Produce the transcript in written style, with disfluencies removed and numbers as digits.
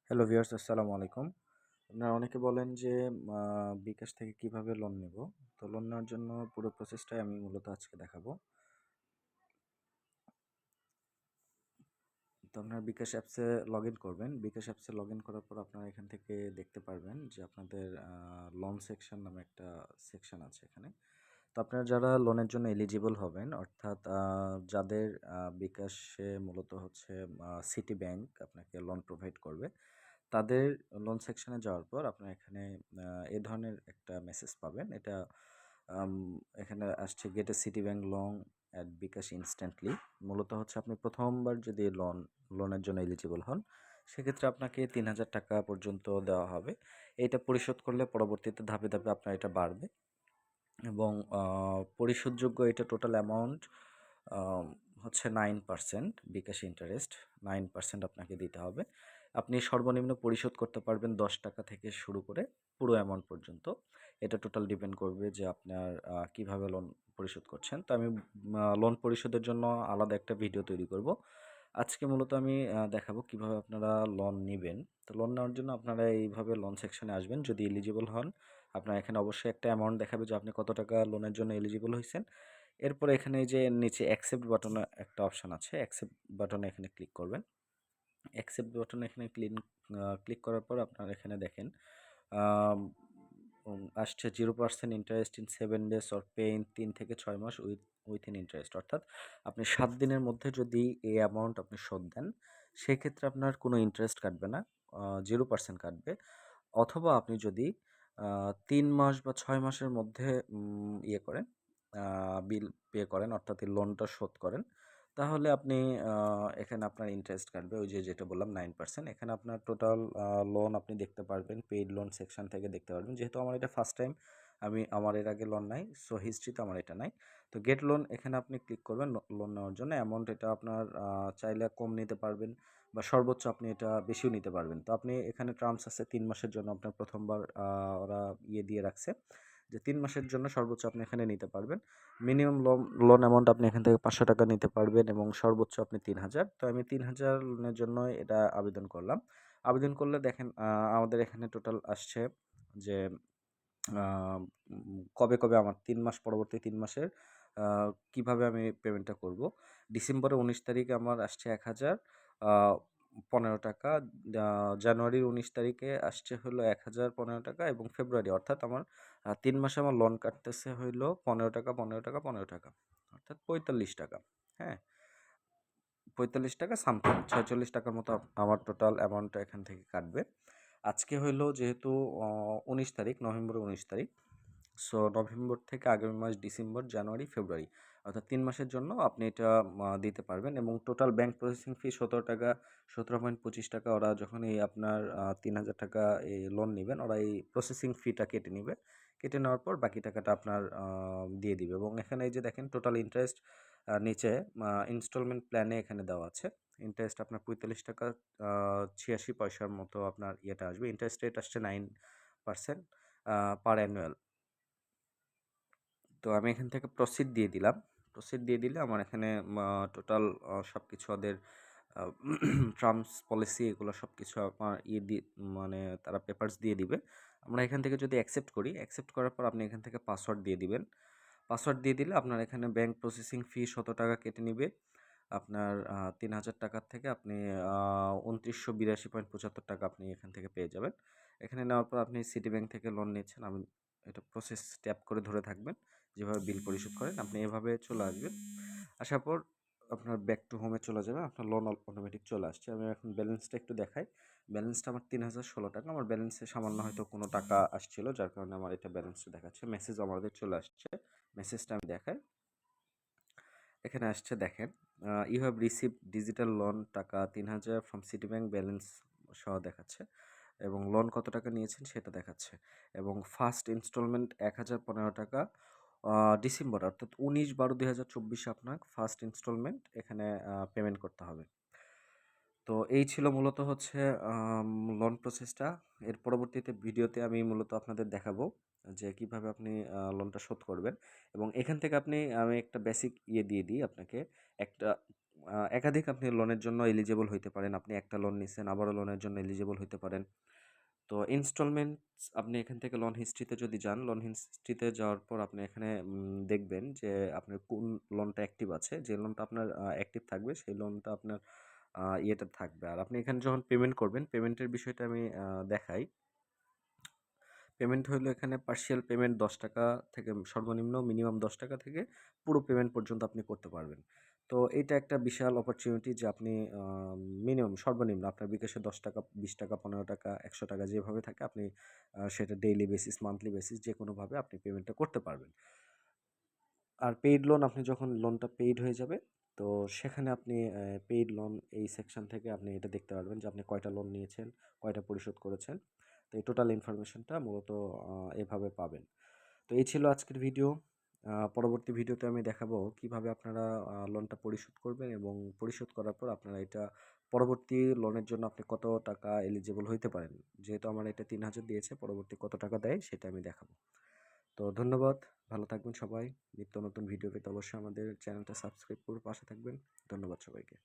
Hello viewers, আসসালামু আলাইকুম। আপনারা অনেকে বলেন যে বিকাশ থেকে কিভাবে লোন নেব। তো লোন নেওয়ার জন্য পুরো প্রসেসটাই আমি মূলত আজকে দেখাবো। তো আপনারা বিকাশ অ্যাপসে লগইন করবেন। বিকাশ অ্যাপসে লগইন করার পর আপনারা এখান থেকে দেখতে পারবেন যে আপনাদের লোন সেকশন নামে একটা সেকশন আছে এখানে। তো আপনারা যারা লোনের জন্য এলিজিবল হবেন, অর্থাৎ যাদের বিকাশে মূলত হচ্ছে সিটি ব্যাংক আপনাকে লোন প্রোভাইড করবে, তাদের লোন সেকশনে যাওয়ার পর আপনার এখানে এ ধরনের একটা মেসেজ পাবেন। এটা আম এখানে আসছে get a city bank loan at bKash instantly. মূলত হচ্ছে আপনি প্রথমবার যদি লোনের জন্য এলিজিবল হন, সেক্ষেত্রে আপনাকে ৩,০০০ টাকা পর্যন্ত দেওয়া হবে। এটা পরিশোধ করলে পরবর্তীতে ধাপে ধাপে আপনার এটা বাড়বে এবং পরিশোধযোগ্য এটা টোটাল অ্যামাউন্ট আম হচ্ছে 9% বিকাশ ইন্টারেস্ট 9% আপনাকে দিতে হবে। আপনি সর্বনিম্ন পরিশোধ করতে পারবেন ৳১০ থেকে শুরু করে পুরো অ্যামাউন্ট পর্যন্ত। এটা টোটাল ডিপেন্ড করবে যে আপনার কিভাবে লোন পরিশোধ করছেন। তো আমি লোন পরিশোধের জন্য আলাদা একটা ভিডিও তৈরি করব। আজকে মূলত আমি দেখাবো কিভাবে আপনারা লোন নিবেন। তো লোন নেওয়ার জন্য আপনারা এইভাবে লোন সেকশনে আসবেন। যদি এলিজিবল হন, আপনার এখানে অবশ্যই একটা অ্যামাউন্ট দেখাবে যে আপনি কত টাকা লোনের জন্য এলিজিবল হইছেন। এরপর এখানে এই যে নিচে অ্যাকসেপ্ট বাটনে একটা অপশন আছে। অ্যাকসেপ্ট বাটনে এখানে ক্লিক করবেন। অ্যাকসেপ্ট বাটনে এখানে ক্লিক করার পর আপনারা এখানে দেখেন আম আসছে 0% interest in 7 days or pay in ৩ থেকে ৬ মাস উইথিন ইন্টারেস্ট। অর্থাৎ আপনি ৭ দিনের মধ্যে যদি এই অ্যামাউন্ট আপনি শোধ দেন, সেক্ষেত্রে আপনার কোনো ইন্টারেস্ট কাটবে না। 0% কাটবে। অথবা আপনি যদি ৩ মাস বা ৬ মাসের মধ্যে ইয়ে করেন, বিল পে করেন, অর্থাৎ এই লোনটা শোধ করেন, তাহলে আপনি এখানে আপনার ইন্টারেস্ট কাটবে ওই যে যেটা বললাম 9%। এখানে আপনার টোটাল লোন আপনি দেখতে পারবেন, পেইড লোন সেকশন থেকে দেখতে পারবেন। যেহেতু আমার এটা ফার্স্ট টাইম, আমার এর আগে লোন নাই, সো হিস্ট্রিতে আমার এটা নাই। তো গেট লোন এখানে আপনি ক্লিক করবেন লোন নেওয়ার জন্য। অ্যামাউন্ট এটা আপনার চাইলে কম নিতে পারবেন বা সর্বোচ্চ আপনি এটা বেশিও নিতে পারবেন। তো আপনি এখানে টার্মস আছে ৩ মাসের জন্য আপনার প্রথমবার ওরা দিয়ে রাখছে যে ৩ মাসের জন্য সর্বোচ্চ আপনি এখানে নিতে পারবেন। মিনিমাম লোন অ্যামাউন্ট আপনি এখান থেকে ৳৫০০ নিতে পারবেন এবং সর্বোচ্চ আপনি ৩,০০০। তো আমি ৩,০০০ লোনের জন্য এটা আবেদন করলাম। আবেদন করলে দেখেন আমাদের এখানে টোটাল আসছে যে আ কবে আমার ৩ মাস পরবর্তী ৩ মাসের আ কিভাবে আমি পেমেন্টটা করব। ডিসেম্বরের ১৯ তারিখে আমার আসছে ৳১,০০০ আ ৳১৫। জানুয়ারির ১৯ তারিখে আসছে হলো ৳১,০১৫ এবং ফেব্রুয়ারি, অর্থাৎ আমার ৩ মাসে আমার লোন কাটতেছে হইলো ৳১৫, ৳১৫, ৳১৫, অর্থাৎ ৳৪৫। হ্যাঁ? ৳৪৫ সামথিং ৳৪৬ মতো আমার টোটাল অ্যামাউন্টটা এখান থেকে কাটবে। আজকে হইলো যেহেতু ১৯ তারিখ, নভেম্বরের ১৯ তারিখ। সো নভেম্বর থেকে আগামী মাস ডিসেম্বর, জানুয়ারি, ফেব্রুয়ারি, অর্থাৎ ৩ মাসের জন্য আপনি এটা দিতে পারবেন এবং টোটাল ব্যাংক প্রসেসিং ফি ৳১৭, ৳১৭.২৫। ওরা যখন এই আপনার ৳৩,০০০ এই লোন নিবেন, ওরা এই প্রসেসিং ফিটা কেটে নিবে। কেটে নেওয়ার পর বাকি টাকাটা আপনার দিয়ে দিবে এবং এখানে এই যে দেখেন টোটাল ইন্টারেস্ট নিচে ইনস্টলমেন্ট প্ল্যানে এখানে দেওয়া আছে। ইন্টারেস্ট আপনার ৳৪৫ ৮৬ পয়সার মতো আপনার ইয়েটা আসবে। ইন্টারেস্ট রেট আসছে 9% পার অ্যানুয়াল। তো আমি এখান থেকে প্রসিড দিয়ে দিলাম। প্রসিড দিয়ে দিলে আমার এখানে টোটাল সবকিছু ওদের আ টার্মস পলিসি এগুলো সবকিছু আমার মানে তারা পেপারস দিয়ে দিবে। আমরা এখান থেকে যদি অ্যাকসেপ্ট করি, অ্যাকসেপ্ট করার পর আপনি এখান থেকে পাসওয়ার্ড দিয়ে দিবেন। পাসওয়ার্ড দিয়ে দিলে আপনার এখানে ব্যাংক প্রসেসিং ফি ৳১০০ কেটে নিবে। আপনার ৳৩,০০০ থেকে আপনি আ ৳২৯৮২.৭৫ আপনি এখান থেকে পেয়ে যাবেন। এখানে নেওয়ার পর আপনি সিটি ব্যাংক থেকে লোন নিচ্ছেন। আমি এটা প্রসেস ট্যাপ করে ধরে থাকবেন। যেভাবে বিল পরিশোধ করেন আপনি এভাবে চলে আসবেন। আসার পর আপনার ব্যাক টু হোমে চলে যাবেন। আপনার লোন অটোমেটিক চলে আসছে। আমি এখন ব্যালেন্সটা একটু দেখাই। ব্যালেন্সটা আমার ৳৩,০১৬। আমার ব্যালেন্সে সামান্য হয়তো কোনো টাকা আসছিল, যার কারণে আমার এটা ব্যালেন্সটা দেখাচ্ছে। মেসেজ আমাদের চলে আসছে। মেসেজটা আমি দেখাই। এখানে আসছে দেখেন, you have received digital loan টাকা ৩,০০০ ফ্রম সিটিব্যাংক ব্যালেন্স সহ দেখাচ্ছে এবং লোন কত টাকা নিয়েছেন সেটা দেখাচ্ছে এবং ফার্স্ট ইনস্টলমেন্ট ৳১,০১৫ ডিসেম্বর, অর্থাৎ ১৯/১২/২০২৪ আপনার ফার্স্ট ইনস্টলমেন্ট এখানে পেমেন্ট করতে হবে। তো এই ছিল মূলত হচ্ছে লোন প্রসেসটা। এর পরবর্তীতে ভিডিওতে আমি মূলত আপনাদের দেখাবো যে কিভাবে আপনি লোনটা শোধ করবেন এবং এখান থেকে আমি একটা বেসিক দিয়ে দিই আপনাকে। একটা একাধিক আপনি লোনের জন্য এলিজিবল হইতে পারেন। আপনি একটা লোন নিছেন, আবারও লোনের জন্য এলিজিবল হইতে পারেন। তো ইনস্টলমেন্টস আপনি এখান থেকে লোন হিস্ট্রিতে যদি যান, লোন হিস্ট্রিতে যাওয়ার পর আপনি এখানে দেখবেন যে আপনার কোন লোনটা অ্যাক্টিভ আছে। যে লোনটা আপনার অ্যাক্টিভ থাকবে সেই লোনটা আপনার ইয়েতে থাকবে। আর আপনি এখানে যখন পেমেন্ট করবেন, পেমেন্টের বিষয়টা আমি দেখাই। পেমেন্ট হইলো এখানে পার্শিয়াল পেমেন্ট ৳১০ থেকে সর্বনিম্ন মিনিমাম ৳১০ থেকে পুরো পেমেন্ট পর্যন্ত আপনি করতে পারবেন। তো এটা একটা বিশাল অপরচুনিটি যে আপনি মিনিমাম সর্বনিম্ন আপনার বিকাশে ৳১০, ৳২০, ৳১৫, ৳১০০ যেভাবে থাকে আপনি সেটা ডেইলি বেসিস, মান্থলি বেসিস যেকোনোভাবে আপনি পেমেন্টটা করতে পারবেন। আর পেইড লোন আপনি যখন লোনটা পেইড হয়ে যাবে, তো সেখানে আপনি পেইড লোন এই সেকশন থেকে আপনি এটা দেখতে পারবেন যে আপনি কয়টা লোন নিয়েছেন, কয়টা পরিশোধ করেছেন। তো এই টোটাল ইনফরমেশনটা মূলত এভাবে পাবেন। তো এই ছিল আজকের ভিডিও। পরবর্তী ভিডিওতে আমি দেখাবো কিভাবে আপনারা লোনটা পরিশোধ করবেন এবং পরিশোধ করার পর আপনারা এটা পরবর্তী লোনের জন্য আপনি কত টাকা এলিজিবল হইতে পারেন। যেহেতু আমার এটা ৩,০০০ দিয়েছে, পরবর্তী কত টাকা দেয় সেটা আমি দেখাবো। তো ধন্যবাদ। ভালো থাকবেন সবাই। নিত্য নতুন ভিডিও পেতে অবশ্যই আমাদের চ্যানেলটা সাবস্ক্রাইব করে পাশে থাকবেন। ধন্যবাদ সবাইকে।